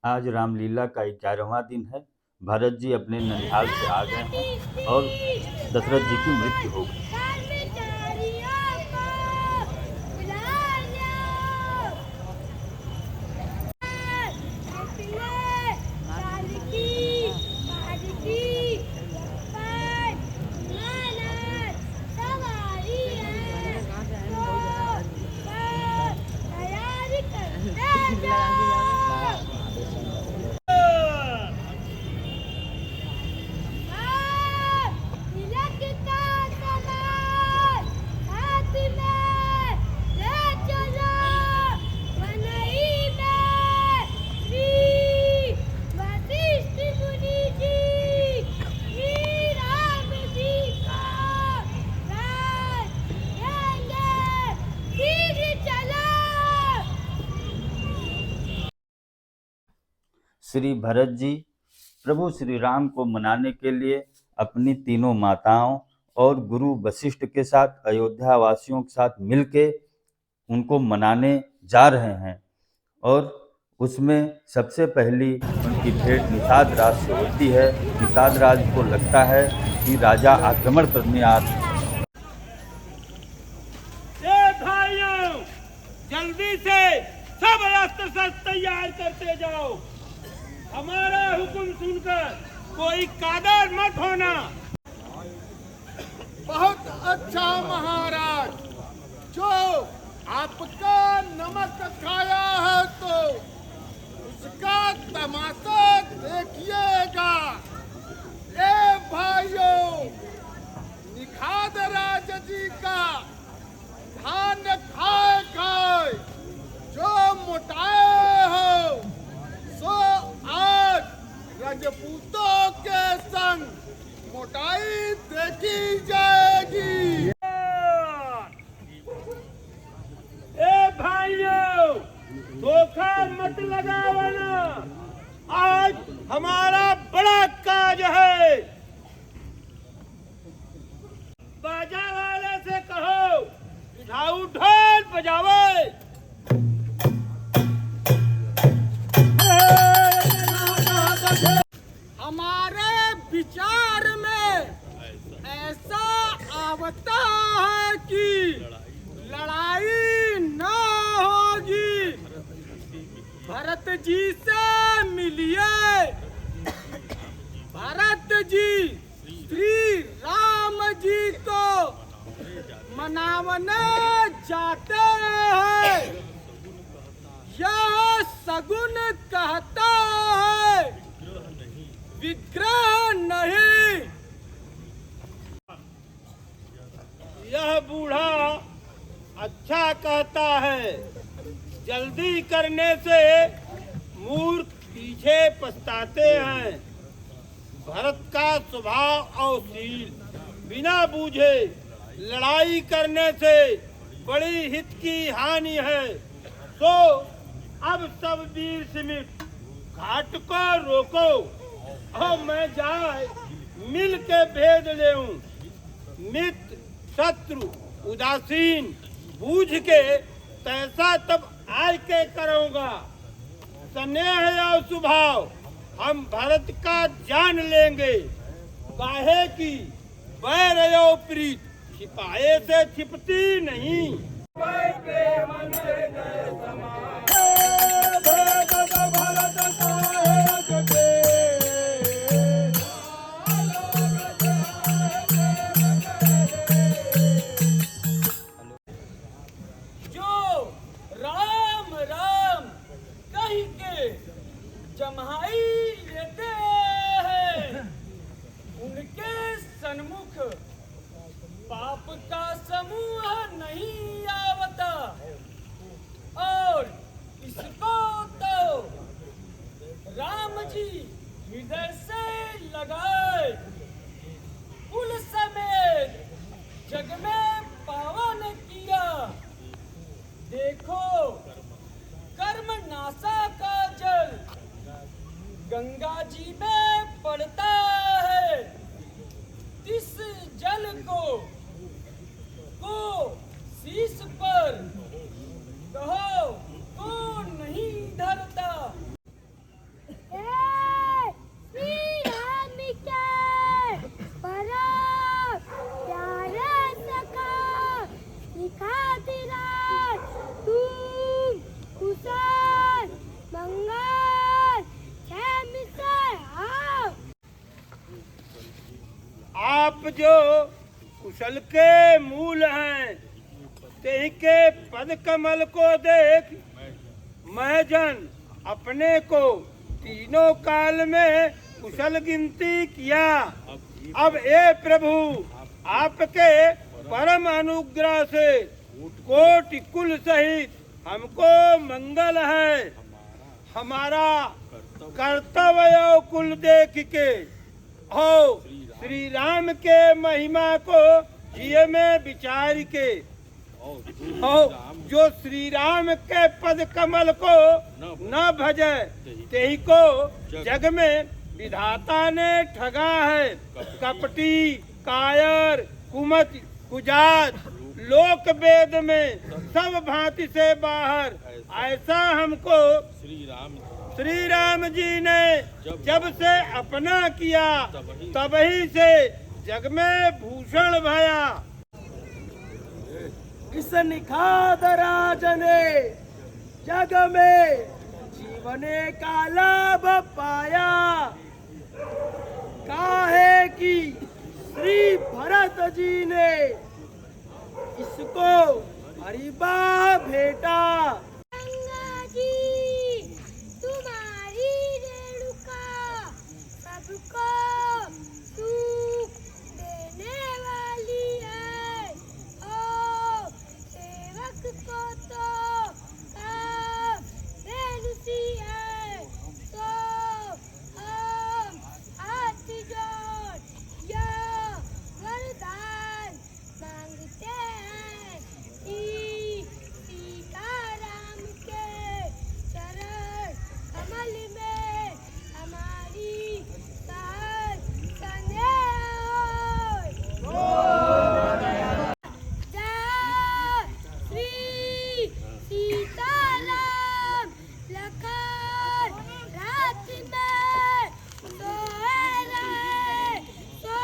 आज रामलीला का 11वां दिन है। भरत जी अपने ननिहाल से आ गए हैं और दशरथ जी की मृत्यु हो गई। श्री भरत जी प्रभु श्री राम को मनाने के लिए अपनी तीनों माताओं और गुरु वशिष्ठ के साथ अयोध्या वासियों के साथ मिलके उनको मनाने जा रहे हैं। और उसमें सबसे पहली उनकी भेंट निषाद राज से होती है। निषाद राज को लगता है कि राजा आक्रमण करने आ रहे हैं। भाइयों, जल्दी से सब अस्त्र शस्त्र तैयार करते जाओ। हमारा हुक्म सुनकर कोई कादर मत होना। बहुत अच्छा महाराज, जो आपका नमक खाया है तो उसका तमाशा देखिएगा। ए भाइयों, निषाद राज जी का धान खाए खाए जो मोटाए हो, सो आज राजपूतों के संग मोटाई देखी जाएगी। ए भाइयों, धोखा मत लगावना। आज हमारा बड़ा काज है। बाजा वाले से कहो उठाओ, ढोल बजावे। हमारे विचार में ऐसा आवता है कि लड़ाई न होगी। भरत जी से मिलिए। भरत जी श्री राम जी को मनावने जाते हैं। यह सगुन कहता है, विग्रह नहीं। यह बूढ़ा अच्छा कहता है, जल्दी करने से मूर्ख पीछे पछताते हैं। भरत का स्वभाव और शील बिना बूझे लड़ाई करने से बड़ी हित की हानि है। तो अब सब वीर सिमिट घाट को रोको और मैं जाए मिल के भेद लेऊं। मित्र शत्रु उदासीन बूझ के तैसा तब आय के करूंगा। स्नेह और स्वभाव हम भरत का जान लेंगे। काहे की बैर और प्रीत छिपाए से छिपती नहीं। जम्हाई लेते हैं, उनके सन्मुख पाप का समूह नहीं आवता। और इसको तो राम जी हृदय से लगाए। कुल समेत जग में पावन किया। देखो कर्म नासा का जल गंगा जी में पड़ता है। इस जल को शीश पर आप जो कुशल के मूल हैं, तेहि के पद कमल को देख मैं जन अपने को तीनों काल में कुशल गिनती किया। अब ए प्रभु आपके परम अनुग्रह से कोटि कुल सहित हमको मंगल है। हमारा कर्तव्य कुल देख के हो श्री राम के महिमा को जिये में विचार के हो जो श्री राम के पद कमल को न भजे तेहि को जग में विधाता ने ठगा है। कपटी कायर कुमति कुजात लोक वेद में सब भांति से बाहर ऐसा हमको श्री राम जी ने जब से अपना किया तभी से जग में भूषण भया। इस निखाद राज ने जग में जीवने का लाभ पाया। काहे कि श्री भरत जी ने इसको हरिबा भेटा। गंगा जी तुम्हारी रेणुका सबको सुख देने वाली है। ओ सेवक को तो काम रेणुसी है। तो हम हाथ जोड़ या वरदान मांगते हैं कि सीताराम के चरण कमल में हमारी साथ संदेह जय श्री सीताराम लखन रात में सोए रहे। सो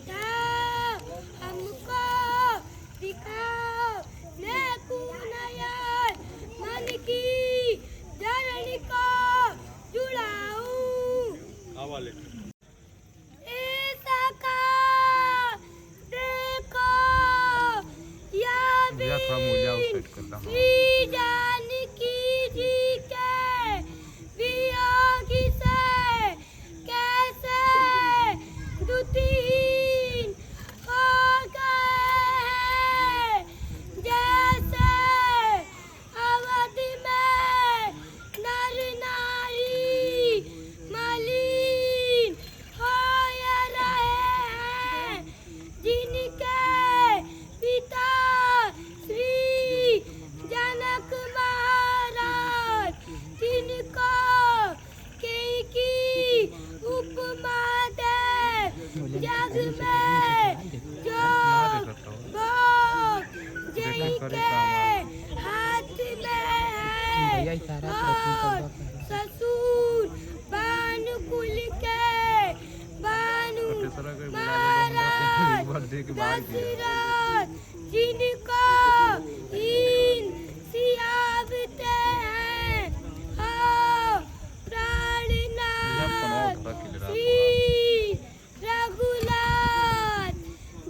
जाओ हमको दिखाओ नेकु नयन मन की जननी को जुड़ाऊं। ऐसा का देखो या श्री जानकी जी के वियोग से कैसे दुतीन हो गए हैं। जैसे अवधि में नर नारी मलिन हो रहे हैं। जिनके पिता श्री जनक महाराज जिनको की उपमा दे जग में जो भोग जय के हाथ में है। और ससुर भानुकुल के भानु महाराज दशरथ जिनको इन सियावते हैं। हो प्राणनाथ श्री रघुनाथ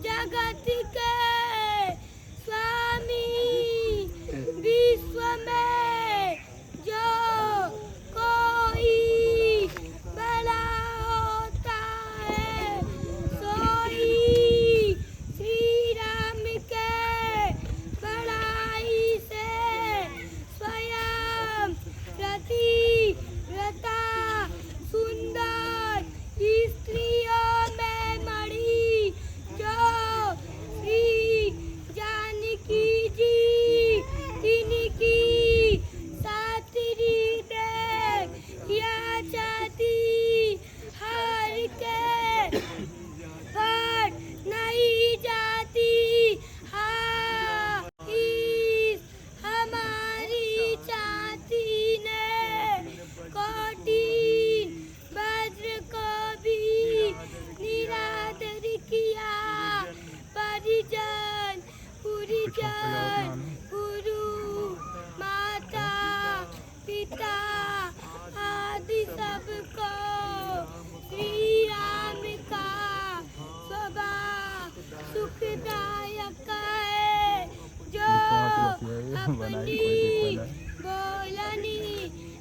जगत के स्वामी विश्व में जो कोई बड़ा होता है सोई श्री राम के बड़ाई से स्वयं प्रतिव्रता सुंदर स्त्रियों में मणि जो श्री जानकी जी तिनकी सातरी देख या चाहती हार के पर नहीं जाती। हाँ इस हमारी छाती ने कठिन वज्र को भी निरादर किया। परिजन पुरिजन गुरु माता पिता आदि सबको श्री राम का स्वभाव अपनी बोलनी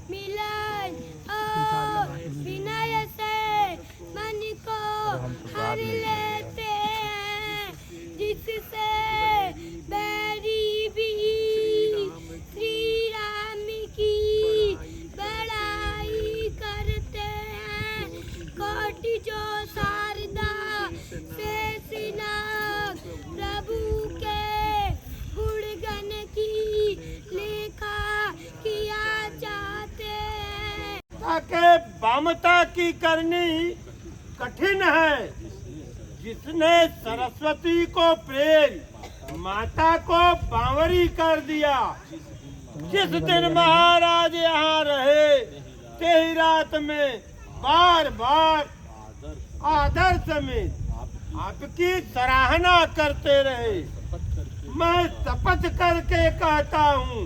मिलन विनय से मन को हर लेते हैं, जिससे बैरी भी श्री राम की बड़ाई करते हैं। कोटि जो शारदा से सिनाग प्रभु के गुणगण की लेखा किया चाहते हैं। ताकि वामता की करनी कठिन है, जिसने सरस्वती को प्रेम माता को बांवरी कर दिया। जिस दिन महाराज यहाँ रहे, तेही रात में बार बार आदर समेत आपकी सराहना करते रहे। मैं शपथ करके कहता हूँ,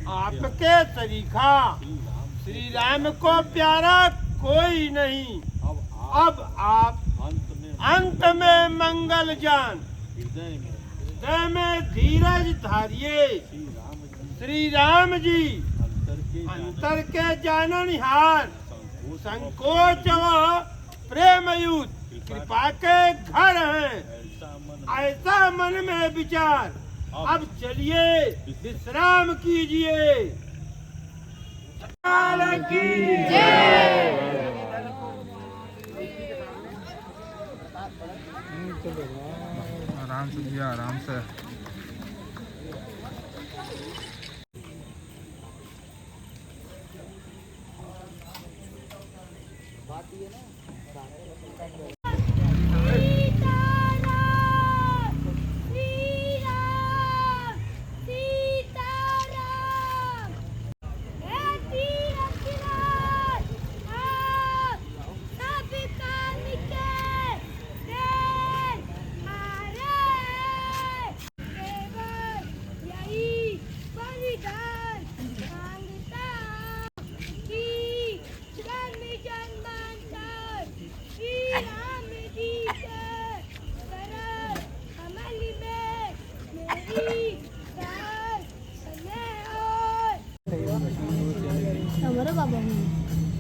आपके सरीखा श्री राम को प्यारा कोई नहीं। अब आप अंत में मंगल जान, हृदय में धीरज धारिये। श्री राम जी अंतर के जाननिहार, संकोच व प्रेमयुक्त कृपा के घर हैं। ऐसा मन में विचार। अब चलिए विश्राम कीजिए। आराम से भैया, आराम से।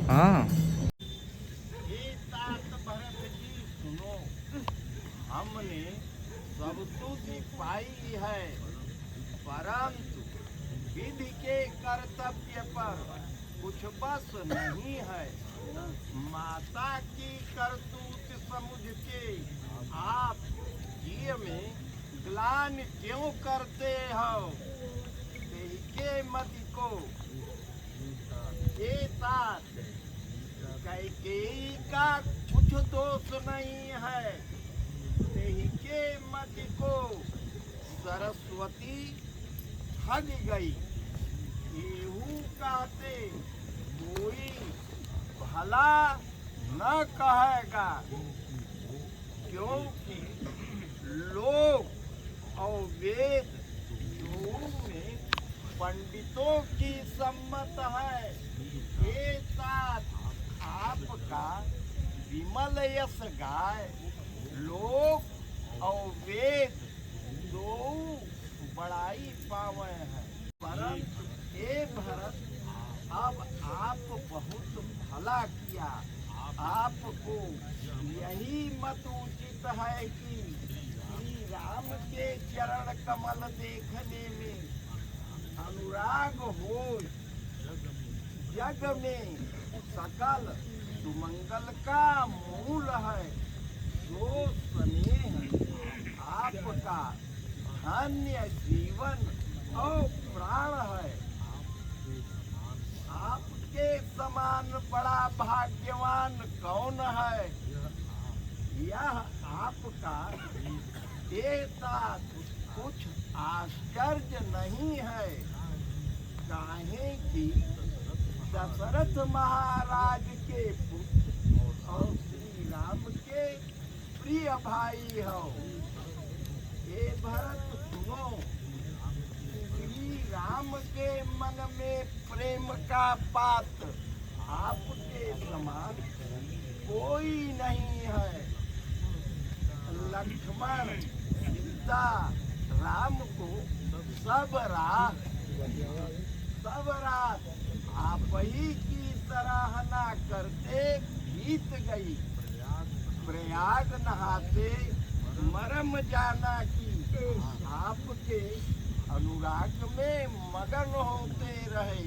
हाँ, सुनो, हमने सब तुझी पाई है, परंतु विधि के कर्तव्य पर कुछ बस नहीं है। माता की करतूत समझ के आप ये में ग्लान क्यों करते हो? के मति को ये तात कैकेयी का कुछ दोष नहीं है। के मति को सरस्वती ठग गई, यूं कहते कोई भला न कहेगा, क्योंकि लोक और वेद दोनों में पंडितों की सम्मत है। ये तात आपका विमल यश गाय, लोक और वेद दो बड़ाई पावे हैं। परंतु हे भरत, अब आप बहुत भला किया। आपको यही मत उचित है कि श्री राम के चरण कमल देखने में अनुराग हो। जग में सकल सुमंगल का मूल है, जो स्नेह आपका धन्य जीवन और प्राण है। आपके समान बड़ा भाग्यवान कौन है? यह आपका देता कुछ आश्चर्य नहीं है, काहे कि दशरथ महाराज के पुत्र और श्री राम के प्रिय भाई हो। हे भरत सुनो, श्री राम के मन में प्रेम का पात्र आपके समान कोई नहीं है। लक्ष्मण सीता राम को सब रात आप ही की सराहना करते बीत गई। प्रयाग नहाते मरम जाना की आपके अनुराग में मगन होते रहे।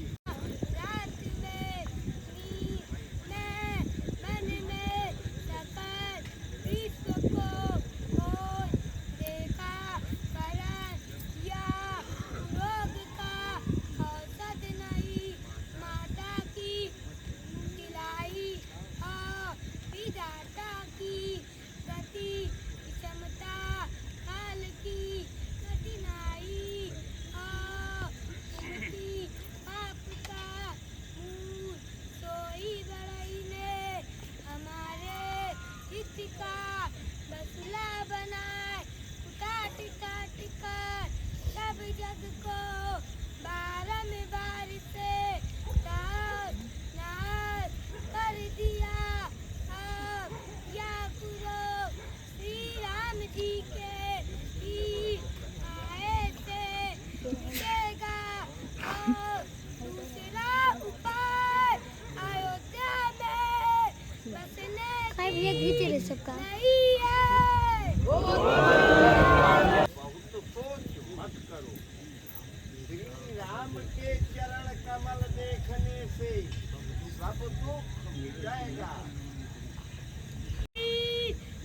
रात में नींद में मन में सकल विश्व को खोज देखा। करण या रोग का औसत नहीं माता की खिलाई और विधाता की गति क्षमता काल की कठिनाई और उनकी पाप का मूल सोई बड़ई ने हमारे हित का बसुला बनाए। उठाट काट कर सब जग को बारंबार से ताज नाज कर दिया। अब या करो श्री राम जी के ही आए से मिलेगा और दूसरा उपाय अयोध्या में बसने की नहीं है। बहुत सोच मत करो। श्री राम के चरण कमल देखने से सब दुख मिटेगा।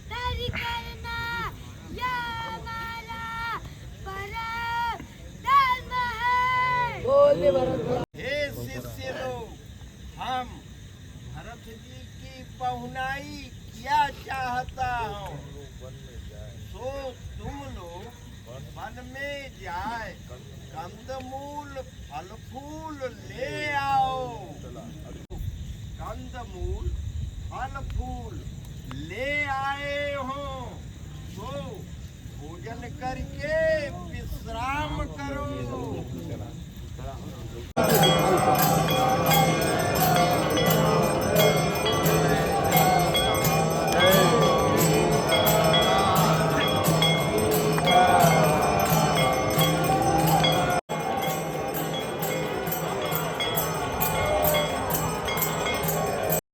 तरी करना या हमारा परम धर्म है। हे शिष्य लोग, हम भरत जी की पहुनाई क्या चाहता हूँ, सो तुम लोग वन में जाए कंदमूल फल फूल ले आओ। कंदमूल फल फूल ले आए हो तो भोजन करके विश्राम करो।